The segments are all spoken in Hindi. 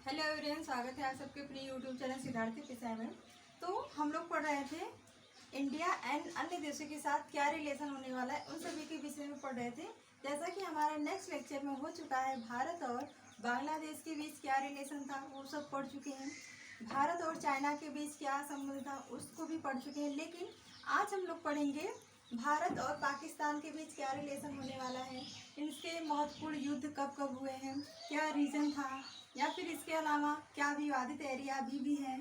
हेलो एवरीवन, स्वागत है आप सबके अपने यूट्यूब चैनल सिद्धार्थी पिसाई में। तो हम लोग पढ़ रहे थे इंडिया एंड अन्य देशों के साथ क्या रिलेशन होने वाला है, उन सभी के विषय में पढ़ रहे थे। जैसा कि हमारा नेक्स्ट लेक्चर में हो चुका है, भारत और बांग्लादेश के बीच क्या रिलेशन था वो सब पढ़ चुके हैं। भारत और चाइना के बीच क्या संबंध था उसको भी पढ़ चुके हैं। लेकिन आज हम लोग पढ़ेंगे भारत और पाकिस्तान के बीच क्या रिलेशन होने वाला है, इनके महत्वपूर्ण युद्ध कब कब हुए हैं, क्या रीजन था, या फिर इसके अलावा क्या विवादित एरिया अभी भी है,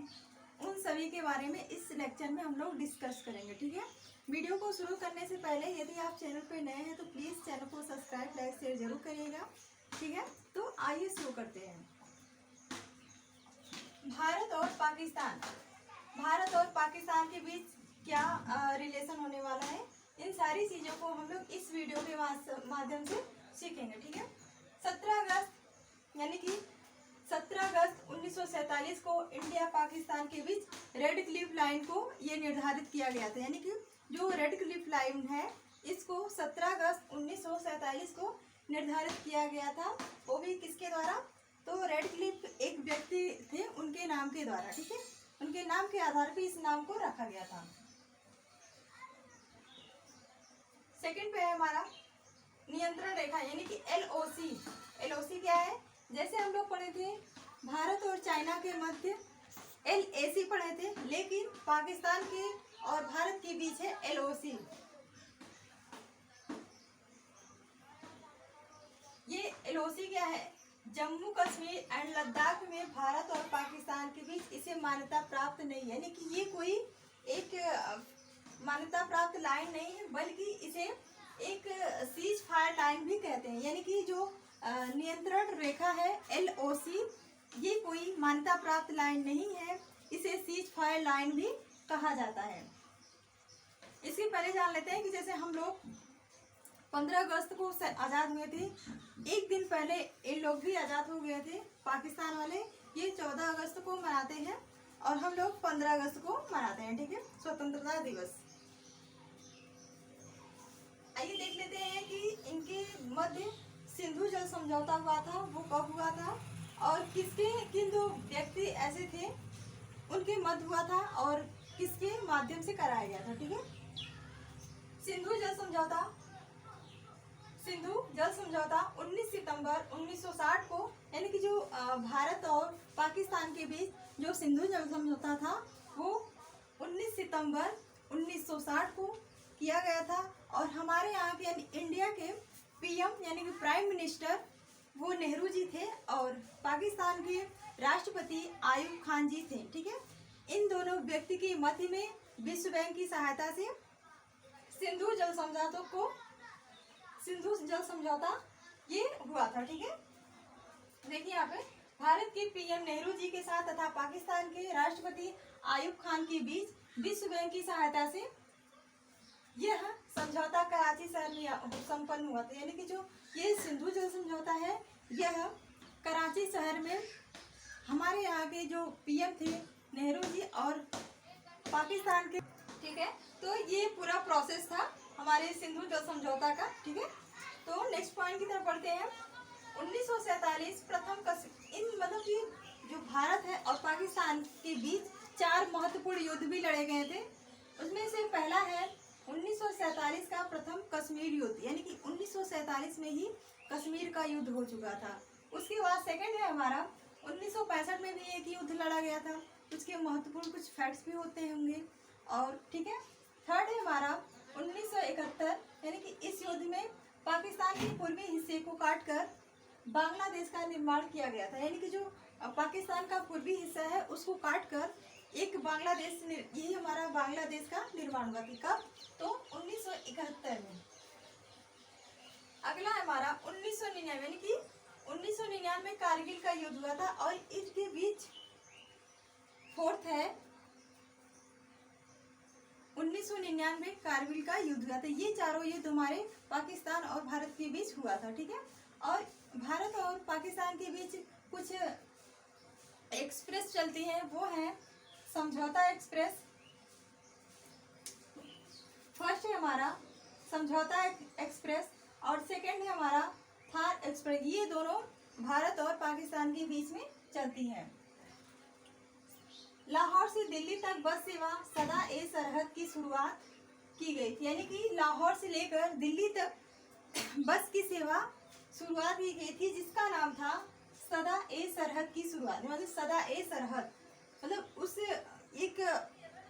उन सभी के बारे में इस लेक्चर में हम लोग डिस्कस करेंगे। ठीक है। वीडियो को शुरू करने से पहले यदि आप चैनल पर नए हैं तो प्लीज़ चैनल को सब्सक्राइब लाइक शेयर जरूर करिएगा। ठीक है, तो आइए शुरू करते हैं। भारत और पाकिस्तान, भारत और पाकिस्तान के बीच क्या रिलेशन होने वाला है, इन सारी चीज़ों को हम लोग इस वीडियो के माध्यम से सीखेंगे। ठीक है। 17 अगस्त यानी कि 17 अगस्त 1947 को इंडिया पाकिस्तान के बीच रेड क्लिफ लाइन को ये निर्धारित किया गया था। यानी कि जो रेड क्लिफ लाइन है इसको 17 अगस्त 1947 को निर्धारित किया गया था। वो भी किसके द्वारा? तो रेड क्लिफ एक व्यक्ति थे, उनके नाम के द्वारा। ठीक है, उनके नाम के आधार पर इस नाम को रखा गया था। सेकंड पे है हमारा नियंत्रण रेखा यानी कि LOC। LOC क्या है? जैसे हम लोग पढ़े थे भारत और चाइना के मध्य LAC पढ़े थे, लेकिन पाकिस्तान के और भारत के बीच है LOC। ये LOC क्या है? जम्मू कश्मीर एंड लद्दाख में भारत और पाकिस्तान के बीच इसे मान्यता प्राप्त नहीं है। यानी कि ये कोई एक मान्यता प्राप्त लाइन नहीं है, बल्कि इसे एक सीज फायर लाइन भी कहते हैं। यानी कि जो नियंत्रण रेखा है LOC, ये कोई मान्यता प्राप्त लाइन नहीं है, इसे सीज फायर लाइन भी कहा जाता है। इसके पहले जान लेते हैं कि जैसे हम लोग 15 अगस्त को आज़ाद हुए थे, एक दिन पहले इन लोग भी आज़ाद हो गए थे पाकिस्तान वाले। ये 14 अगस्त को मनाते हैं और हम लोग 15 अगस्त को मनाते हैं। ठीक है, स्वतंत्रता दिवस। आइए देख लेते हैं कि इनके मध्य सिंधु जल समझौता हुआ था, वो कब हुआ था और किसके किन दो व्यक्ति ऐसे थे उनके मध्य हुआ था और किसके माध्यम से कराया गया था। ठीक है। सिंधु जल समझौता 19 सितंबर 1960 को, यानी कि जो भारत और पाकिस्तान के बीच जो सिंधु जल समझौता था वो 19 सितंबर 1960 को किया गया था। और हमारे यहाँ के यानी इंडिया के PM यानी कि प्राइम मिनिस्टर वो नेहरू जी थे और पाकिस्तान के राष्ट्रपति आयूब खान जी थे। ठीक है। इन दोनों व्यक्ति के मध्य में विश्व बैंक की सहायता से सिंधु जल समझौता ये हुआ था। ठीक है। देखिए यहाँ पे भारत के PM नेहरू जी के साथ तथा पाकिस्तान के राष्ट्रपति आयूब खान के बीच विश्व बैंक की सहायता से यह समझौता कराची शहर में संपन्न हुआ था। यानी कि जो ये सिंधु जल समझौता है यह कराची शहर में हमारे यहाँ के जो PM थे नेहरू जी और पाकिस्तान के। ठीक है, तो ये पूरा प्रोसेस था हमारे सिंधु जल समझौता का। ठीक है, तो नेक्स्ट पॉइंट की तरफ बढ़ते हैं। 1947 इन मतलब कि जो भारत है और पाकिस्तान के बीच 4 महत्वपूर्ण युद्ध भी लड़े गए थे। उसमें से पहला है 1947 का प्रथम कश्मीर युद्ध, यानी कि 1947 में ही कश्मीर का युद्ध हो चुका था। उसके बाद सेकंड है हमारा 1965 में भी एक युद्ध लड़ा गया था, उसके महत्वपूर्ण कुछ फैक्ट्स भी होते होंगे। और ठीक है, थर्ड है हमारा 1971, यानी कि इस युद्ध में पाकिस्तान के पूर्वी हिस्से को काटकर बांग्लादेश का निर्माण किया गया था। यानी कि जो पाकिस्तान का पूर्वी हिस्सा है उसको काटकर एक बांग्लादेश, यही हमारा बांग्लादेश का निर्माण हुआ था। कब? तो 1971 में। अगला है हमारा 1999, यानी कि 1999 में कारगिल का युद्ध हुआ था। और इसके बीच फोर्थ है 1999 कारगिल का युद्ध हुआ था। ये चारों युद्ध हमारे पाकिस्तान और भारत के बीच हुआ था। ठीक है, और भारत और पाकिस्तान के बीच कुछ एक्सप्रेस चलती हैं, वो है समझौता एक्सप्रेस। फर्स्ट है हमारा समझौता एक्सप्रेस और सेकंड है हमारा थार एक्सप्रेस। ये दोनों भारत और पाकिस्तान के बीच में चलती है। लाहौर से दिल्ली तक बस सेवा सदा ए सरहद की शुरुआत की गई थी, यानी कि लाहौर से लेकर दिल्ली तक बस की सेवा शुरुआत की गई थी, जिसका नाम था सदा ए सरहद की शुरुआत। मतलब सदा ए सरहद, मतलब उस एक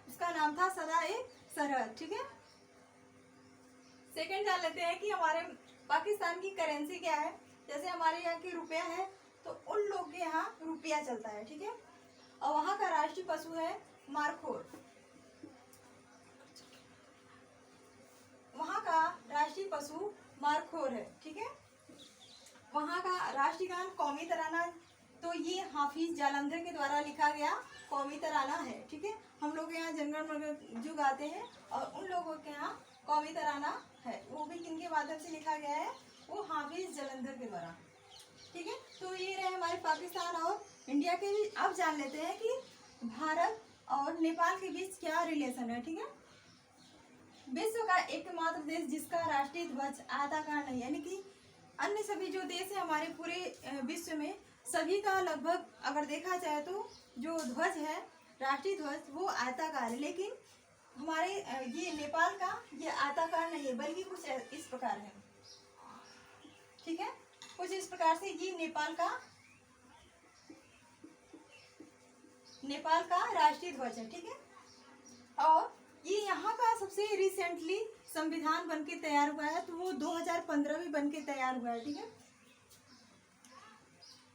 उसका नाम था सदा ए सरहद। ठीक है, सेकंड जान लेते हैं कि हमारे पाकिस्तान की करेंसी क्या है। जैसे हमारे यहाँ की रुपया है, तो उन लोग के यहाँ रुपया चलता है। ठीक है, और वहाँ का राष्ट्रीय पशु है मारखोर। वहाँ का राष्ट्रीय पशु मारखोर है। ठीक है, वहाँ का राष्ट्रीय गान कौमी तराना, तो ये हाफिज जालंधर के द्वारा लिखा गया कौमी तराना है। ठीक है, हम लोग यहाँ जनगण मन जो गाते हैं, और उन लोगों के यहाँ कौमी तराना है, वो भी किनके माध्यम से लिखा गया है, वो हाफिज जालंधर के द्वारा। ठीक है, तो ये रहे हमारे पाकिस्तान और इंडिया के बीच। अब जान लेते हैं कि भारत और नेपाल के बीच क्या रिलेशन है। ठीक है, विश्व का एकमात्र देश जिसका राष्ट्रीय ध्वज आयताकार नहीं, यानी कि अन्य सभी जो देश है हमारे पूरे विश्व में, सभी का लगभग अगर देखा जाए तो जो ध्वज है, राष्ट्रीय ध्वज, वो आयताकार है, लेकिन हमारे ये नेपाल का ये आयताकार नहीं है, बल्कि कुछ इस प्रकार है। ठीक है, कुछ इस प्रकार से ये नेपाल का राष्ट्रीय ध्वज है। ठीक है, और ये यहाँ का सबसे रिसेंटली संविधान बनके तैयार हुआ है, तो वो 2015 में बनके तैयार हुआ है। ठीक है,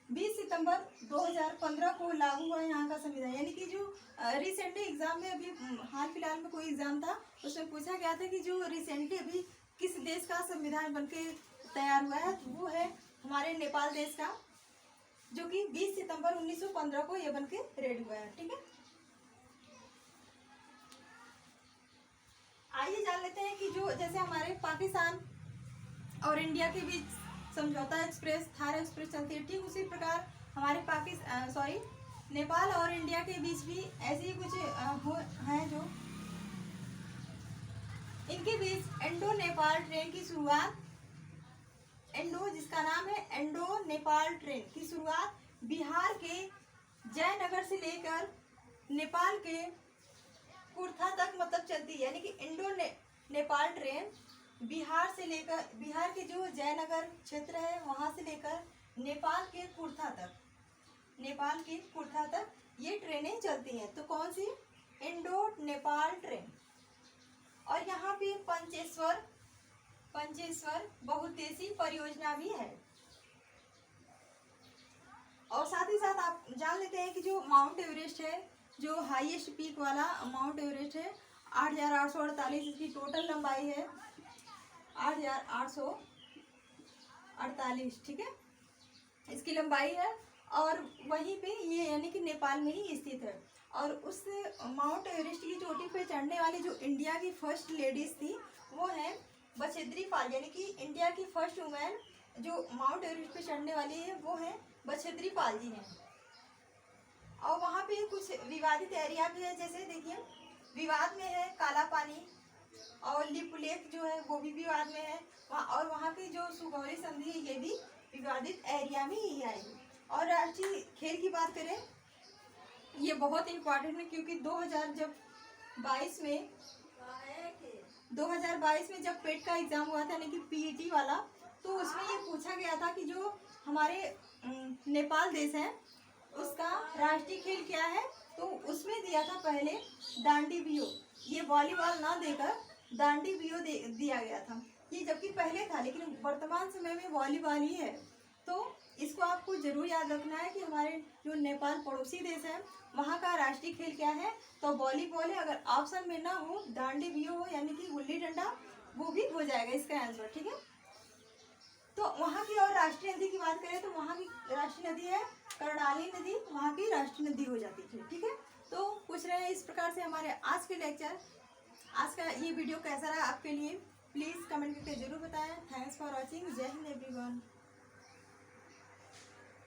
20 सितंबर 2015 को लागू हुआ है यहाँ का संविधान। यानी कि जो रिसेंटली एग्जाम में अभी हाल फिलहाल में कोई एग्जाम था, उसमें पूछा गया था कि जो रिसेंटली अभी किस देश का संविधान बनके तैयार हुआ है, तो वो है हमारे नेपाल देश का, जो कि 20 सितंबर 1915 को ये बनके रेडी हुआ है। ठीक है, आइए जान लेते हैं कि जो जैसे हमारे पाकिस्तान और इंडिया के बीच समझौता एक्सप्रेस, थार एक्सप्रेस चलती है, ठीक उसी प्रकार हमारे नेपाल और इंडिया के बीच भी ऐसे ही कुछ है जो इनके बीच इंडो नेपाल ट्रेन की शुरुआत, जिसका नाम है इंडो नेपाल ट्रेन की शुरुआत बिहार के जयनगर से लेकर नेपाल के कुर्था तक मतलब चलती है। यानी कि इंडो नेपाल ट्रेन बिहार के जो जयनगर क्षेत्र है वहां से लेकर नेपाल के कुर्था तक ये ट्रेनें चलती हैं। तो कौन सी? Indo Nepal train. और यहाँ पे पंचेश्वर बहुउद्देशीय परियोजना भी है। और साथ ही साथ आप जान लेते हैं कि जो माउंट एवरेस्ट है, जो हाईएस्ट पीक वाला माउंट एवरेस्ट है, 8,848 इसकी टोटल लंबाई है, 8,848। ठीक है, इसकी लंबाई है, और वहीं पे ये यानी कि नेपाल में ही स्थित है। और उस माउंट एवरेस्ट की चोटी पे चढ़ने वाली जो इंडिया की फर्स्ट लेडीज थी, वो है बछेद्री पाल। यानी कि इंडिया की फर्स्ट वुमेन जो माउंट एवरेस्ट पे चढ़ने वाली है, वो है बछेद्री पाल जी हैं। और वहाँ पे कुछ विवादित एरिया भी है, जैसे देखिए विवाद में है काला पानी, और लिप लेक जो है वो भी विवाद में है वहाँ। और वहाँ की जो सुगौली संधि है, ये भी विवादित एरिया में ही आएगी। और राष्ट्रीय खेल की बात करें, ये बहुत इम्पोर्टेंट है, क्योंकि 2022 में जब पेट का एग्जाम हुआ था, यानी कि पीईटी वाला, तो उसमें ये पूछा गया था कि जो हमारे नेपाल देश है उसका राष्ट्रीय खेल क्या है, तो उसमें दिया था पहले डांडी बियो। ये वॉलीबॉल ना देकर डांडी बियो दिया गया था, ये जबकि पहले था, लेकिन वर्तमान समय में वॉलीबॉल ही है। तो इसको आपको जरूर याद रखना है कि हमारे जो नेपाल पड़ोसी देश है, वहाँ का राष्ट्रीय खेल क्या है, तो वॉलीबॉल है। अगर ऑप्शन में ना हो डांडी बियो हो, यानी कि गुल्ली डंडा, वो भी हो जाएगा इसका आंसर। ठीक है, तो वहाँ की और राष्ट्रीय नदी की बात करें, तो वहाँ की राष्ट्रीय नदी है कर्णाली नदी, वहाँ की राष्ट्रीय नदी हो जाती है। ठीक है, तो पूछ रहे हैं इस प्रकार से हमारे आज के लेक्चर, आज का ये वीडियो कैसा रहा आपके लिए, प्लीज़ कमेंट करके जरूर बताएं। Thanks for watching. जय हिंद एवरीवन।